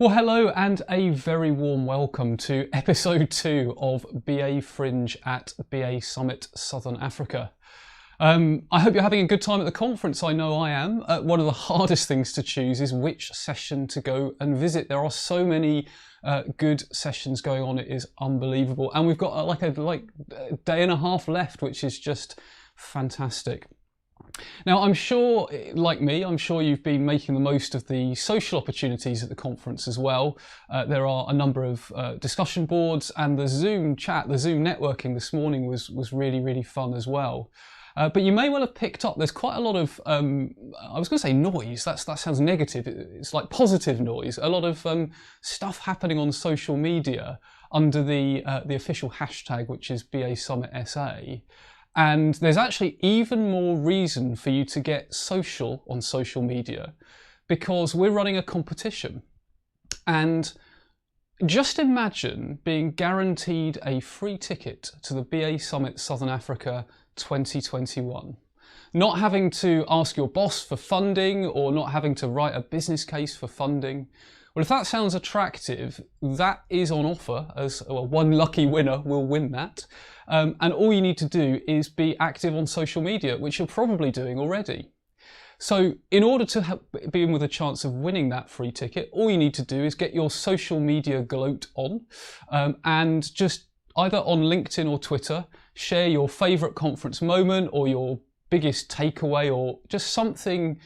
Well, hello and a very warm welcome to episode 2 of BA Fringe at BA Summit Southern Africa. I hope you're having a good time at the conference. I know I am. One of the hardest things to choose is which session to go and visit. There are so many good sessions going on. It is unbelievable. And we've got like a day and a half left, which is just fantastic. Now, I'm sure, like me, I'm sure you've been making the most of the social opportunities at the conference as well. There are a number of discussion boards, and the Zoom chat, the Zoom networking this morning was really, really fun as well. But you may well have picked up, there's quite a lot of, I was going to say noise, that sounds negative, it's like positive noise, a lot of stuff happening on social media under the official hashtag, which is BA Summit SA. And there's actually even more reason for you to get social on social media because we're running a competition. And just imagine being guaranteed a free ticket to the BA Summit Southern Africa 2021. Not having to ask your boss for funding or not having to write a business case for funding. Well, if that sounds attractive, that is on offer as well, one lucky winner will win that. And all you need to do is be active on social media, which you're probably doing already. So in order to be in with a chance of winning that free ticket, all you need to do is get your social media gloat on and just either on LinkedIn or Twitter, share your favourite conference moment or your biggest takeaway or just something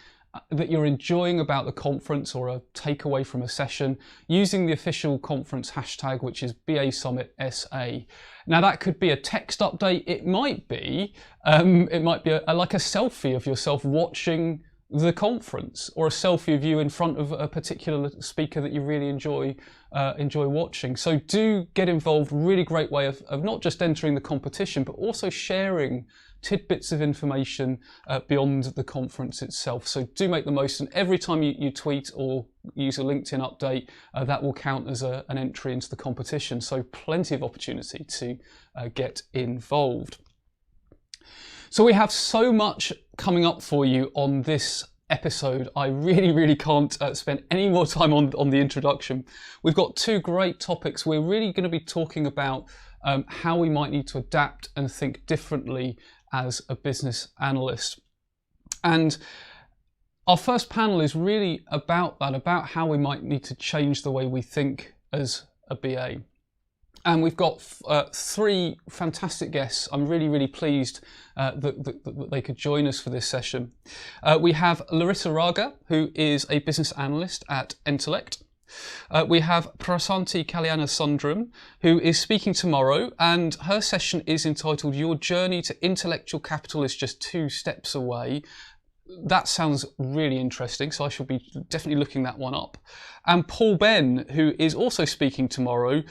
that you're enjoying about the conference or a takeaway from a session using the official conference hashtag, which is BA Summit SA. Now that could be a text update. It might be like a selfie of yourself watching the conference or a selfie of you in front of a particular speaker that you really enjoy watching. So do get involved. Really great way of not just entering the competition, but also sharing tidbits of information beyond the conference itself. So do make the most, and every time you tweet or use a LinkedIn update, that will count as an entry into the competition. So plenty of opportunity to get involved. So we have so much coming up for you on this episode. I really can't spend any more time on the introduction. We've got two great topics. We're really going to be talking about how we might need to adapt and think differently as a business analyst. And our first panel is really about that, about how we might need to change the way we think as a BA. And we've got three fantastic guests. I'm really pleased that they could join us for this session. We have Larissa Raga, who is a business analyst at Intellect. We have Prasanthni Kalyanasundaram, who is speaking tomorrow, and her session is entitled Your Journey to Intellectual Capital is Just 2 Steps Away. That sounds really interesting, so I shall be definitely looking that one up. And Paul Benn, who is also speaking tomorrow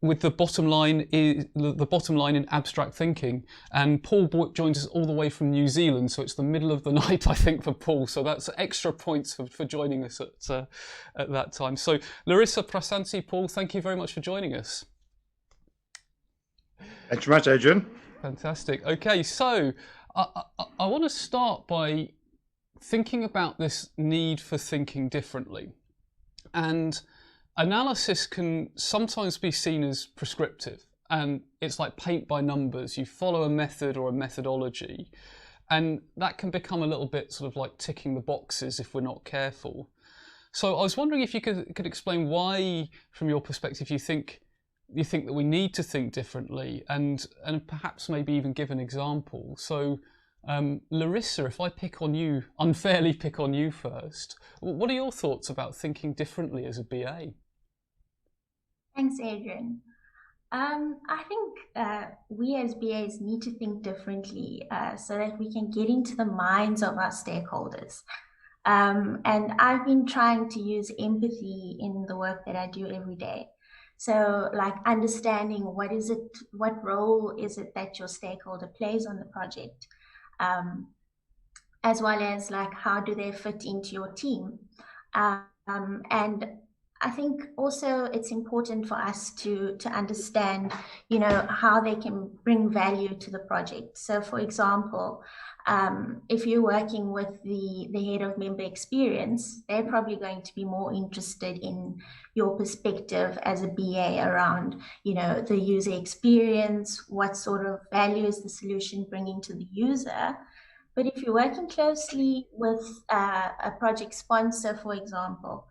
with the bottom line in abstract thinking. And Paul joins us all the way from New Zealand, so it's the middle of the night, I think, for Paul. So that's extra points for joining us at that time. So Larissa, Prasanthni, Paul, thank you very much for joining us. Thanks very much, Adrian. Fantastic. Okay, so I want to start by thinking about this need for thinking differently. And analysis can sometimes be seen as prescriptive, and it's like paint by numbers. You follow a method or a methodology, and that can become a little bit sort of like ticking the boxes if we're not careful. So I was wondering if you could explain why, from your perspective, you think that we need to think differently, and perhaps maybe even give an example. So Larissa, if I unfairly pick on you first, what are your thoughts about thinking differently as a BA? Thanks, Adrian. I think we as BAs need to think differently so that we can get into the minds of our stakeholders. And I've been trying to use empathy in the work that I do every day. So like understanding what role is it that your stakeholder plays on the project, as well as like how do they fit into your team. And I think also it's important for us to understand, you know, how they can bring value to the project. So, for example, if you're working with the head of member experience, they're probably going to be more interested in your perspective as a BA around, you know, the user experience, what sort of value is the solution bringing to the user. But if you're working closely with a project sponsor, for example,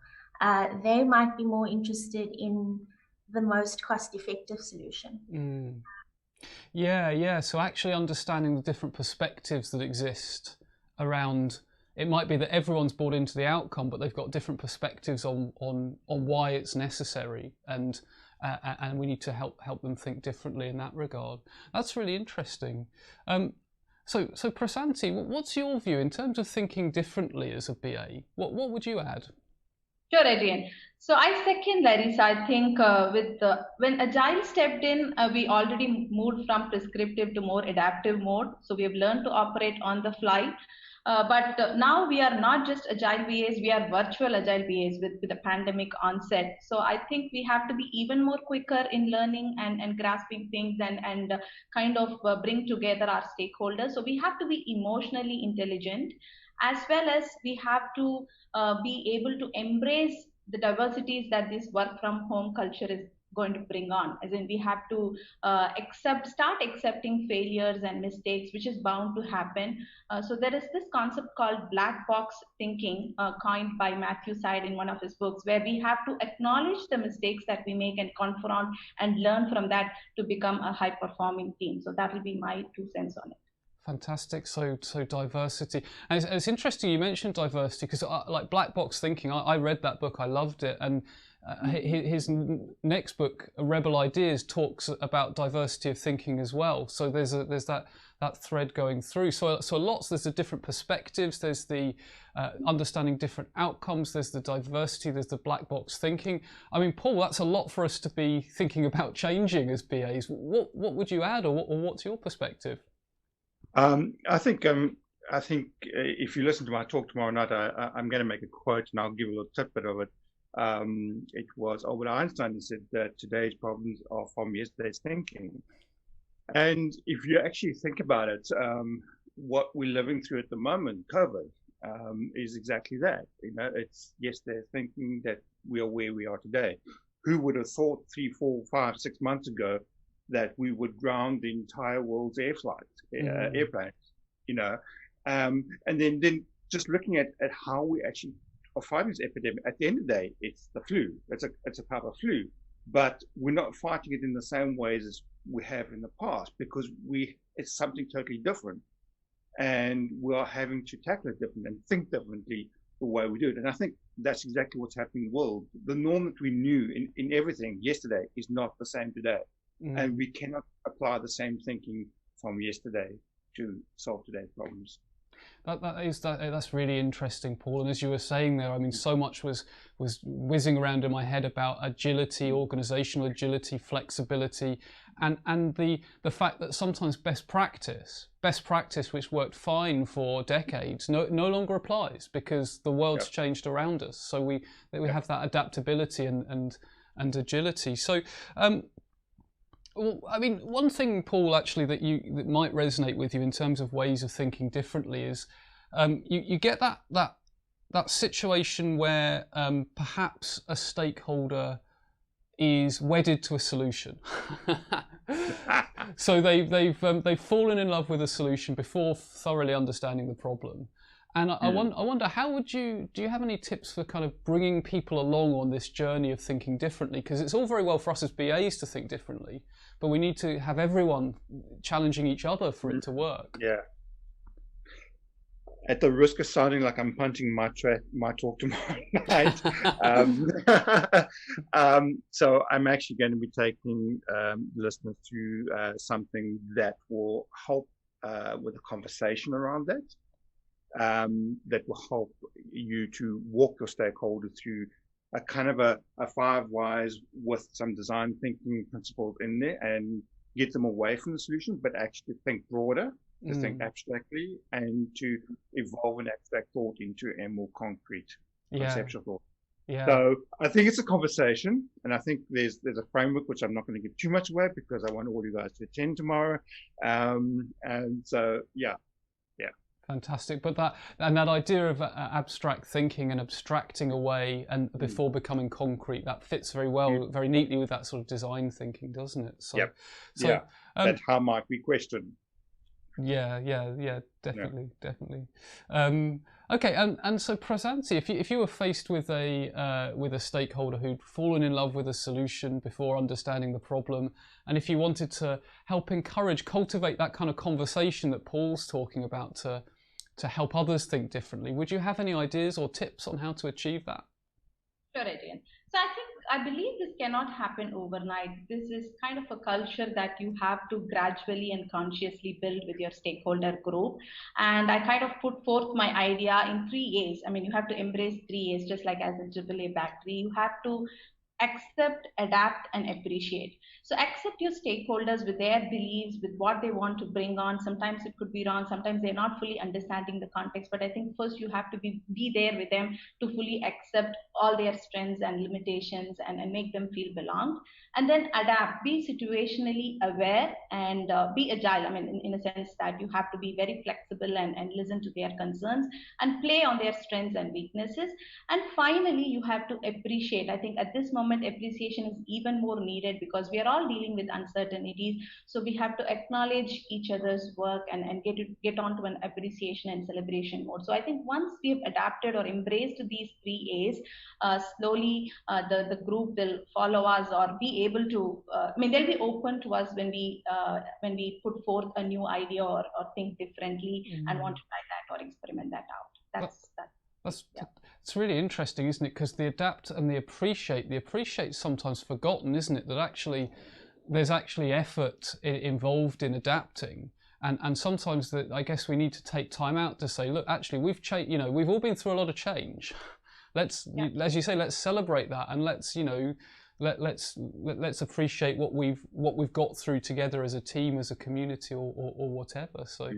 they might be more interested in the most cost-effective solution. Mm. Yeah. So actually understanding the different perspectives that exist around, it might be that everyone's bought into the outcome, but they've got different perspectives on why it's necessary, and we need to help them think differently in that regard. That's really interesting. So Prasanthni, what's your view in terms of thinking differently as a BA? What would you add? Sure, Adrian. So I second Larissa. I think when Agile stepped in, we already moved from prescriptive to more adaptive mode. So we have learned to operate on the fly. But now we are not just Agile BAs, we are virtual Agile BAs with the pandemic onset. So I think we have to be even more quicker in learning and grasping things and kind of bring together our stakeholders. So we have to be emotionally intelligent, as well as we have to be able to embrace the diversities that this work from home culture is going to bring on. As in, we have to start accepting failures and mistakes, which is bound to happen. So there is this concept called black box thinking, coined by Matthew Syed in one of his books, where we have to acknowledge the mistakes that we make and confront and learn from that to become a high performing team. So that will be my 2 cents on it. Fantastic. So diversity, and it's interesting you mentioned diversity, because like black box thinking, I read that book, I loved it, and his next book, Rebel Ideas, talks about diversity of thinking as well. So there's that thread going through. So there's the different perspectives, there's the understanding different outcomes, there's the diversity, there's the black box thinking. I mean, Paul, that's a lot for us to be thinking about changing as BAs. What would you add, or what's your perspective? I think if you listen to my talk tomorrow night, I'm going to make a quote, and I'll give you a little tidbit of it. It was Albert Einstein who said that today's problems are from yesterday's thinking. And if you actually think about it, what we're living through at the moment, COVID, is exactly that. You know, it's yesterday's thinking that we are where we are today. Who would have thought 3, 4, 5, 6 months ago that we would ground the entire world's airplanes, you know, and then just looking at how we actually are fighting this epidemic. At the end of the day, it's the flu. It's a type of flu, but we're not fighting it in the same ways as we have in the past, because it's something totally different, and we are having to tackle it differently and think differently the way we do it. And I think that's exactly what's happening in the world. The norm that we knew in everything yesterday is not the same today. And we cannot apply the same thinking from yesterday to solve today's problems. That's really interesting, Paul. And as you were saying there, I mean, so much was whizzing around in my head about agility, organizational agility, flexibility, and the fact that sometimes best practice, which worked fine for decades, no longer applies, because the world's changed around us. So we have that adaptability and agility. So. Well, I mean, one thing, Paul, actually, that might resonate with you in terms of ways of thinking differently is you get that situation where perhaps a stakeholder is wedded to a solution. So they've fallen in love with a solution before thoroughly understanding the problem. And I wonder, do you have any tips for kind of bringing people along on this journey of thinking differently? Because it's all very well for us as BAs to think differently, but we need to have everyone challenging each other for it to work. Yeah. At the risk of sounding like I'm punting my talk tomorrow night, so I'm actually going to be taking listeners through something that will help with a conversation around that. That will help you to walk your stakeholders through a kind of a 5 whys with some design thinking principles in there, and get them away from the solution, but actually think broader, to think abstractly, and to evolve an abstract thought into a more concrete conceptual thought. Yeah. So I think it's a conversation, and I think there's a framework which I'm not going to give too much away because I want all you guys to attend tomorrow. And so yeah. Fantastic. But that idea of abstract thinking and abstracting away and before becoming concrete, that fits very well, very neatly with that sort of design thinking, doesn't it? So, that how might we question. Yeah, definitely. Okay, and so Prasanthni, if you were faced with a stakeholder who'd fallen in love with a solution before understanding the problem, and if you wanted to help encourage, cultivate that kind of conversation that Paul's talking about to help others think differently, would you have any ideas or tips on how to achieve that? Sure, Adrian. So I believe this cannot happen overnight. This is kind of a culture that you have to gradually and consciously build with your stakeholder group. And I kind of put forth my idea in 3 A's. I mean, you have to embrace 3 A's, just like as a AAA battery. You have to accept, adapt, and appreciate. So accept your stakeholders with their beliefs, with what they want to bring on. Sometimes it could be wrong. Sometimes they're not fully understanding the context. But I think first you have to be there with them to fully accept all their strengths and limitations and make them feel belonged. And then adapt, be situationally aware and be agile. I mean, in a sense that you have to be very flexible and listen to their concerns and play on their strengths and weaknesses. And finally, you have to appreciate. I think at this moment, appreciation is even more needed because we are all dealing with uncertainties. So we have to acknowledge each other's work and get onto an appreciation and celebration mode. So I think once we have adapted or embraced these 3 A's, slowly the group will follow us or be able to, I mean, they'll be open to us when we put forth a new idea or think differently and want to try that or experiment that out. It's really interesting, isn't it? Because the adapt and the appreciate sometimes forgotten, isn't it? That actually there's actually effort involved in adapting, and sometimes that I guess we need to take time out to say, look, actually we've changed. You know, we've all been through a lot of change. Let's, as you say, let's celebrate that, and let's let's appreciate what we've got through together as a team, as a community, or whatever. So.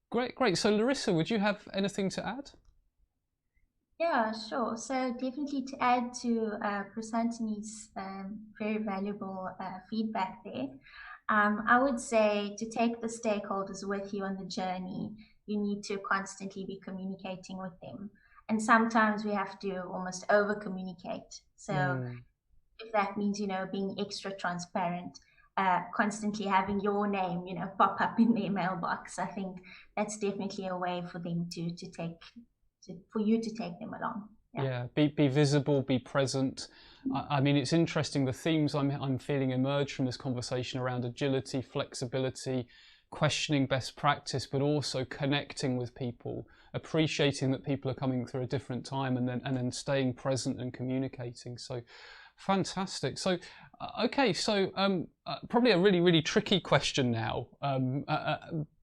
Great. So Larissa, would you have anything to add? Yeah, sure. So definitely to add to Prasanthni's very valuable feedback there, I would say to take the stakeholders with you on the journey, you need to constantly be communicating with them. And sometimes we have to almost over-communicate. So if that means, being extra transparent, constantly having your name, pop up in their mailbox, I think that's definitely a way for them for you to take them along. Yeah, be visible, be present. I mean, it's interesting, the themes I'm feeling emerge from this conversation around agility, flexibility, questioning best practice, but also connecting with people, appreciating that people are coming through a different time, and then staying present and communicating. So fantastic. So okay, so probably a really tricky question now,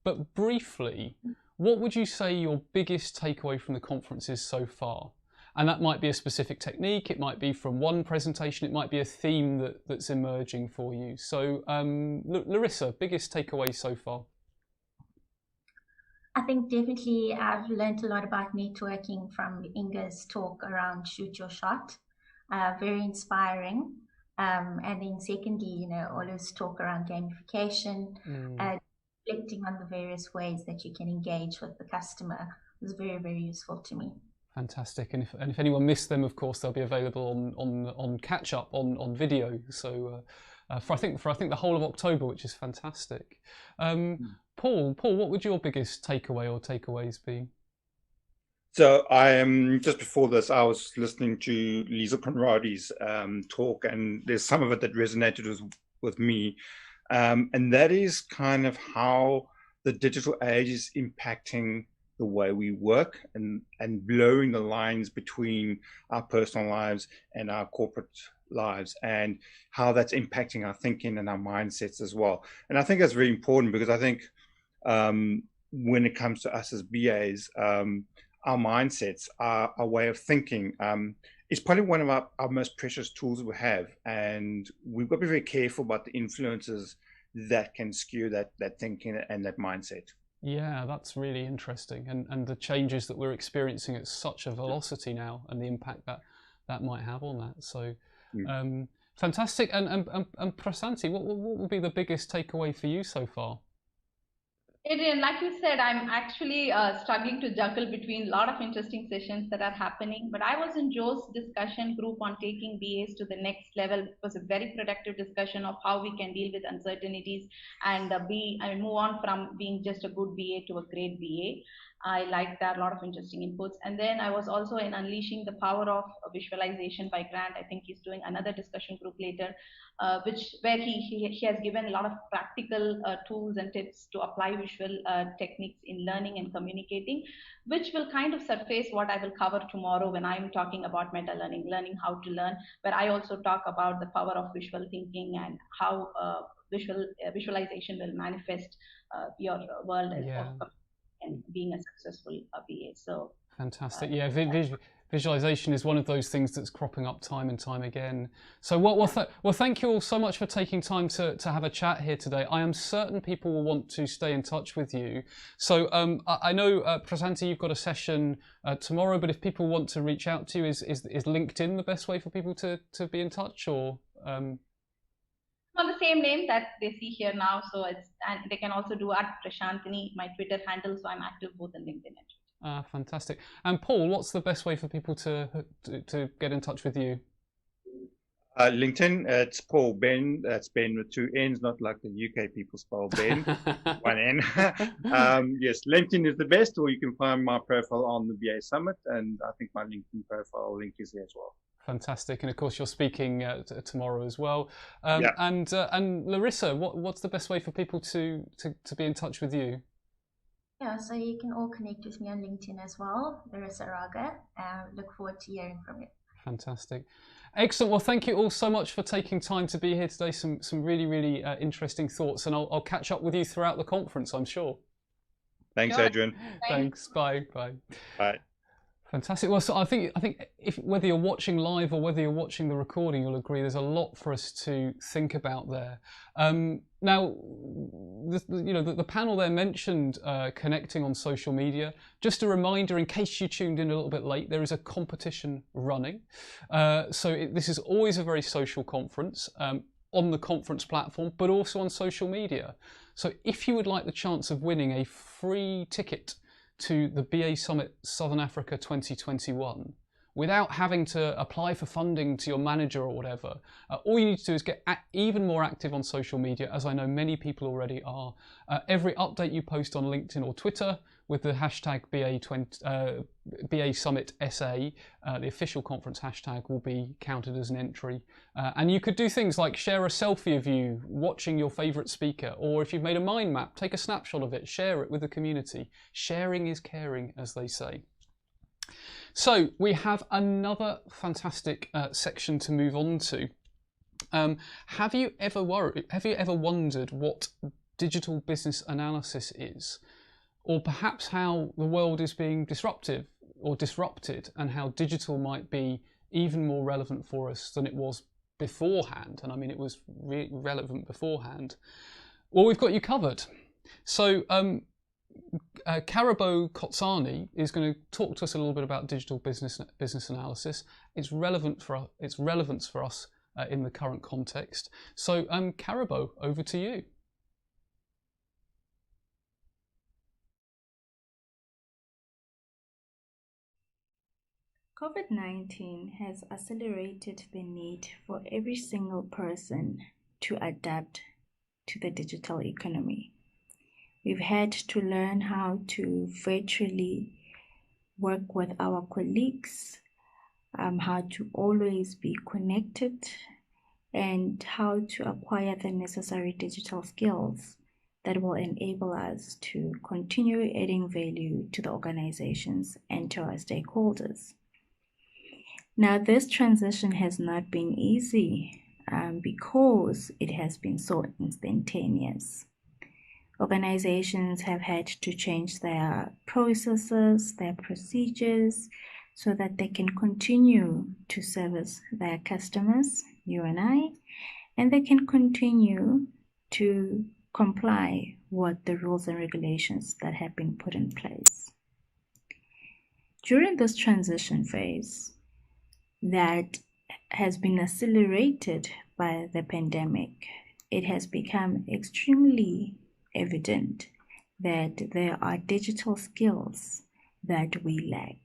but briefly, what would you say your biggest takeaway from the conference is so far? And that might be a specific technique, it might be from one presentation, it might be a theme that's emerging for you. So Larissa, biggest takeaway so far? I think definitely I've learned a lot about networking from Inga's talk around Shoot Your Shot. Very inspiring. And then secondly, all his talk around gamification, reflecting on the various ways that you can engage with the customer was very, very useful to me. Fantastic. And if anyone missed them, of course, they'll be available on catch up on video. So for I think the whole of October, which is fantastic. Paul, what would your biggest takeaway or takeaways be? So I am just before this, I was listening to Lisa Conradi's talk, and there's some of it that resonated with me, and that is kind of how the digital age is impacting the way we work and blurring the lines between our personal lives and our corporate lives, and how that's impacting our thinking and our mindsets as well. And I think that's very important because I think when it comes to us as BAs, our mindsets, our way of thinking, is probably one of our most precious tools we have. And we've got to be very careful about the influences that can skew that thinking and that mindset. Yeah, that's really interesting, and the changes that we're experiencing at such a velocity now, and the impact that might have on that. So, fantastic. And Prasanthni, what would be the biggest takeaway for you so far? Adrian, like you said, I'm actually struggling to juggle between a lot of interesting sessions that are happening. But I was in Joe's discussion group on taking BAs to the next level. It was a very productive discussion of how we can deal with uncertainties and move on from being just a good BA to a great BA. I like that, a lot of interesting inputs. And then I was also in Unleashing the Power of Visualization by Grant. I think he's doing another discussion group later, where he has given a lot of practical tools and tips to apply visual techniques in learning and communicating, which will kind of surface what I will cover tomorrow when I'm talking about meta learning, learning how to learn, where I also talk about the power of visual thinking and how visualization will manifest your world and being a successful BA. So fantastic. Yeah, visualization is one of those things that's cropping up time and time again. So well, thank you all so much for taking time to have a chat here today. I am certain people will want to stay in touch with you. So I know, Prasanthni, you've got a session tomorrow, but if people want to reach out to you, is LinkedIn the best way for people to be in touch, or? On the same name that they see here now, so and they can also do @Prasanthni, my Twitter handle, so I'm active both on LinkedIn and Twitter. Fantastic. And Paul, what's the best way for people to get in touch with you? LinkedIn, it's Paul Benn. That's Ben with 2 N's, not like the UK people spell Ben, 1 N. Yes, LinkedIn is the best, or you can find my profile on the BA Summit, and I think my LinkedIn profile link is there as well. Fantastic, and of course you're speaking tomorrow as well. And Larissa, what's the best way for people to be in touch with you? Yeah, so you can all connect with me on LinkedIn as well, Larissa Raga. Look forward to hearing from you. Fantastic. Excellent. Well, thank you all so much for taking time to be here today. Some really, really interesting thoughts, and I'll catch up with you throughout the conference, I'm sure. Thanks, Adrian. Thanks. Bye. Bye. Bye. Fantastic. Well, so I think whether you're watching live or whether you're watching the recording, you'll agree there's a lot for us to think about there. Now, the panel there mentioned connecting on social media. Just a reminder, in case you tuned in a little bit late, there is a competition running. This is always a very social conference on the conference platform, but also on social media. So if you would like the chance of winning a free ticket to the BA Summit Southern Africa 2021 without having to apply for funding to your manager or whatever, all you need to do is get even more active on social media, as I know many people already are. Every update you post on LinkedIn or Twitter with the hashtag BA Summit SA, the official conference hashtag, will be counted as an entry. And you could do things like share a selfie of you watching your favourite speaker, or if you've made a mind map, take a snapshot of it, share it with the community. Sharing is caring, as they say. So we have another fantastic section to move on to. Have you ever wondered what digital business analysis is, or perhaps how the world is being disrupted, and how digital might be even more relevant for us than it was beforehand? And I mean, it was relevant beforehand. Well, we've got you covered. So Karabo Kgotsane is going to talk to us a little bit about digital business analysis, its relevance for us in the current context. So Karabo, over to you. COVID-19 has accelerated the need for every single person to adapt to the digital economy. We've had to learn how to virtually work with our colleagues, how to always be connected, and how to acquire the necessary digital skills that will enable us to continue adding value to the organizations and to our stakeholders. Now, this transition has not been easy because it has been so instantaneous. Organizations have had to change their processes, their procedures, so that they can continue to service their customers, you and I, and they can continue to comply what the rules and regulations that have been put in place. During this transition phase that has been accelerated by the pandemic, it has become extremely evident that there are digital skills that we lack.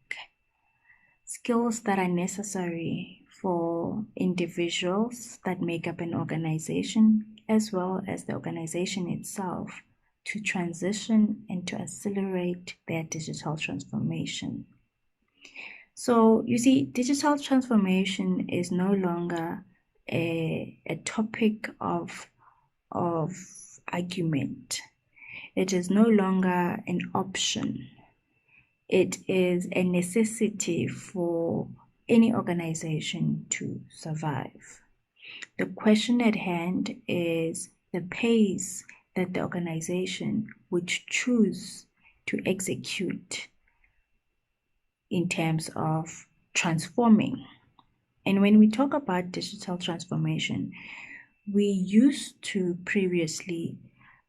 Skills that are necessary for individuals that make up an organization, as well as the organization itself, to transition and to accelerate their digital transformation. So you see, digital transformation is no longer a topic of argument. It is no longer an option. It is a necessity for any organization to survive. The question at hand is the pace that the organization would choose to execute in terms of transforming. And when we talk about digital transformation, we used to previously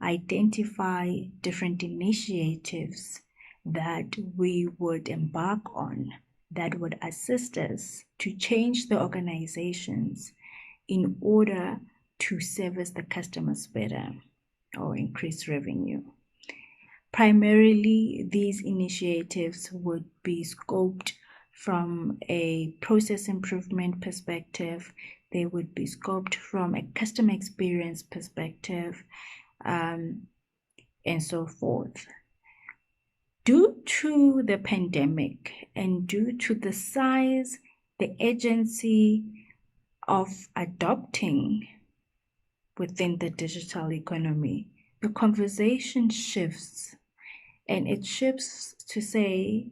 identify different initiatives that we would embark on that would assist us to change the organizations in order to service the customers better or increase revenue. Primarily, these initiatives would be scoped from a process improvement perspective. They would be scoped from a customer experience perspective, and so forth. Due to the pandemic and due to the size, the urgency of adopting within the digital economy, the conversation shifts, and it shifts to say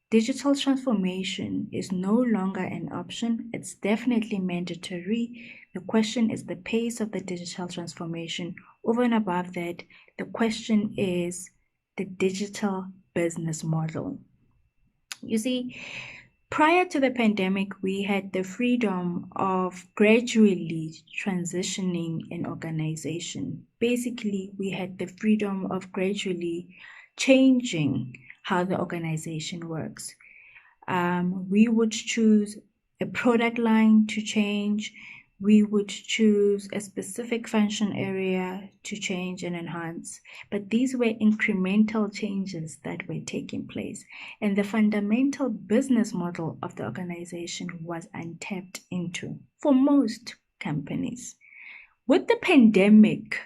digital transformation is no longer an option. It's definitely mandatory. The question is the pace of the digital transformation. Over and above that, the question is the digital business model. You see, prior to the pandemic, we had the freedom of gradually transitioning an organization. Basically, we had the freedom of gradually changing how the organization works. We would choose a product line to change. We would choose a specific function area to change and enhance. But these were incremental changes that were taking place. And the fundamental business model of the organization was untapped into for most companies. With the pandemic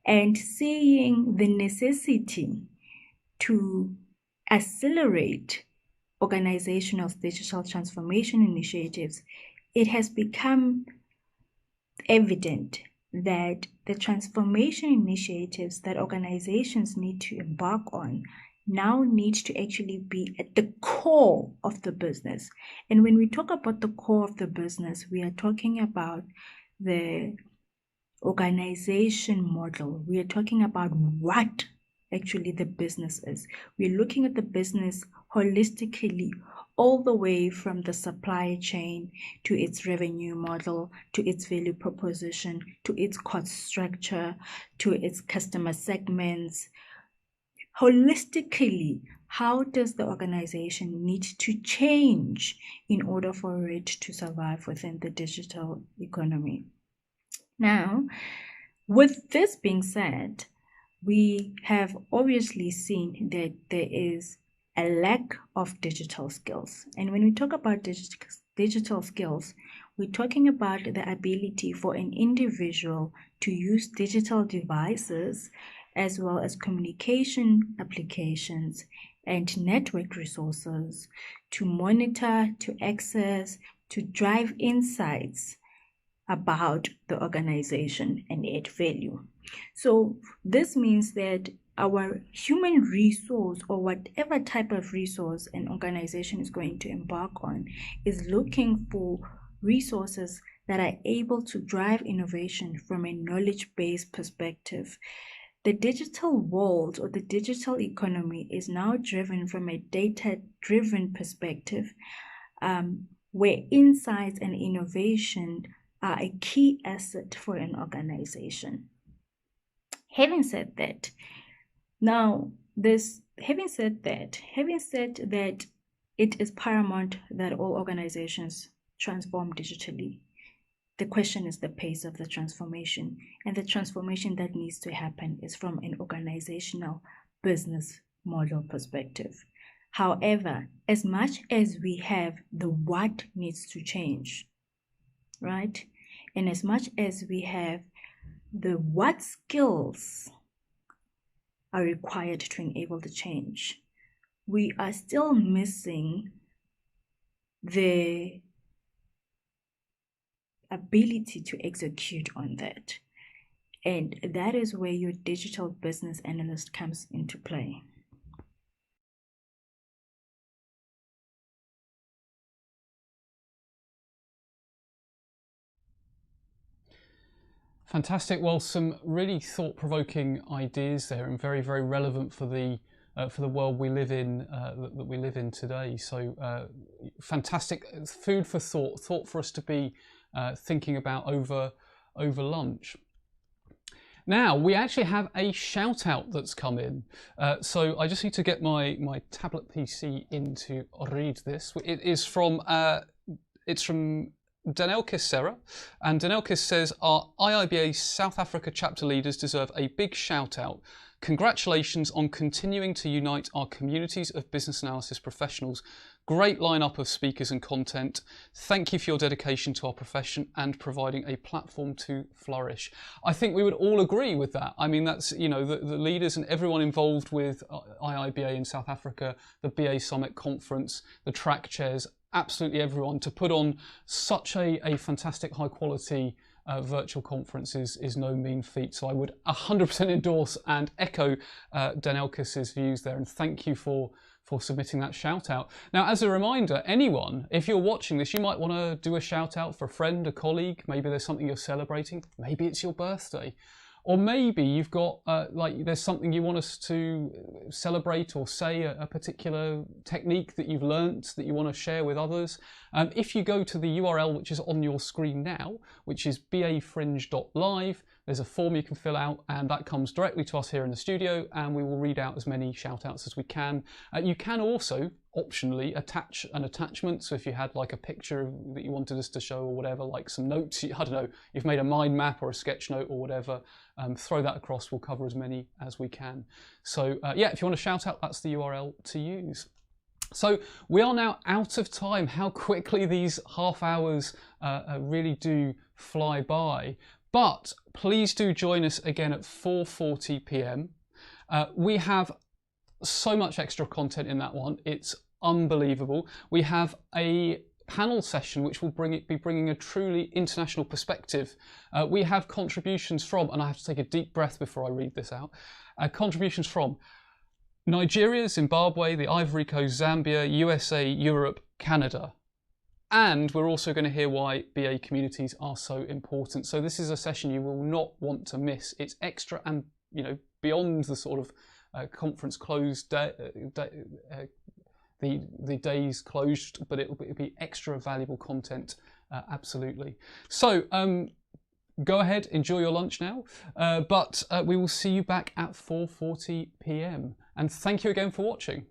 and seeing the necessity to accelerate organizational digital transformation initiatives, it has become evident that the transformation initiatives that organizations need to embark on now need to actually be at the core of the business. And when we talk about the core of the business, we are talking about the organization model. We are talking about what actually the business is. We're looking at the business holistically, all the way from the supply chain to its revenue model, to its value proposition, to its cost structure, to its customer segments. Holistically, how does the organization need to change in order for it to survive within the digital economy? Now, with this being said, we have obviously seen that there is a lack of digital skills. And when we talk about digital skills, we're talking about the ability for an individual to use digital devices as well as communication applications and network resources to monitor, to access, to drive insights about the organization and add value. So this means that our human resource, or whatever type of resource an organization is going to embark on, is looking for resources that are able to drive innovation from a knowledge-based perspective. The digital world or the digital economy is now driven from a data-driven perspective, where insights and innovation are a key asset for an organization. Having said that, having said that it is paramount that all organizations transform digitally. The question is the pace of the transformation, and the transformation that needs to happen is from an organizational business model perspective. However, as much as we have the what needs to change, right? And as much as we have the what skills are required to enable the change, we are still missing the ability to execute on that. And that is where your digital business analyst comes into play. Fantastic. Well, some really thought-provoking ideas there, and very, very relevant for the world we live in, that we live in today. So fantastic food for thought for us to be thinking about over lunch. Now, we actually have a shout out that's come in. So I just need to get my tablet PC in to read this. It's from Danelkis Serra, and Danelkis says, our IIBA South Africa chapter leaders deserve a big shout out. Congratulations on continuing to unite our communities of business analysis professionals. Great lineup of speakers and content. Thank you for your dedication to our profession and providing a platform to flourish. I think we would all agree with that. I mean, that's, you know, the leaders and everyone involved with IIBA in South Africa, the BA Summit Conference, the track chairs, absolutely everyone, to put on such a fantastic high quality virtual conference is no mean feat. So I would 100% endorse and echo Danelkis's views there, and thank you for submitting that shout out. Now, as a reminder, anyone, if you're watching this, you might want to do a shout out for a friend, a colleague. Maybe there's something you're celebrating. Maybe it's your birthday. Or maybe you've got, there's something you want us to celebrate or say, a particular technique that you've learnt that you want to share with others. If you go to the URL which is on your screen now, which is bafringe.live, there's a form you can fill out, and that comes directly to us here in the studio, and we will read out as many shout outs as we can. You can also optionally attach an attachment, so if you had like a picture that you wanted us to show or whatever, like some notes, I don't know, you've made a mind map or a sketch note or whatever, throw that across. We'll cover as many as we can. So yeah, if you want to shout out, that's the URL to use. So we are now out of time. How quickly these half hours really do fly by. But please do join us again at 4:40 p.m. We have so much extra content in that one. It's unbelievable. We have a panel session which will be bringing a truly international perspective. We have contributions from, and I have to take a deep breath before I read this out, contributions from Nigeria, Zimbabwe, the Ivory Coast, Zambia, USA, Europe, Canada. And we're also going to hear why BA communities are so important. So this is a session you will not want to miss. It's extra and, you know, beyond the sort of conference closed the days closed, but it'll be extra valuable content, absolutely. So go ahead, enjoy your lunch now, but we will see you back at 4:40 p.m. And thank you again for watching.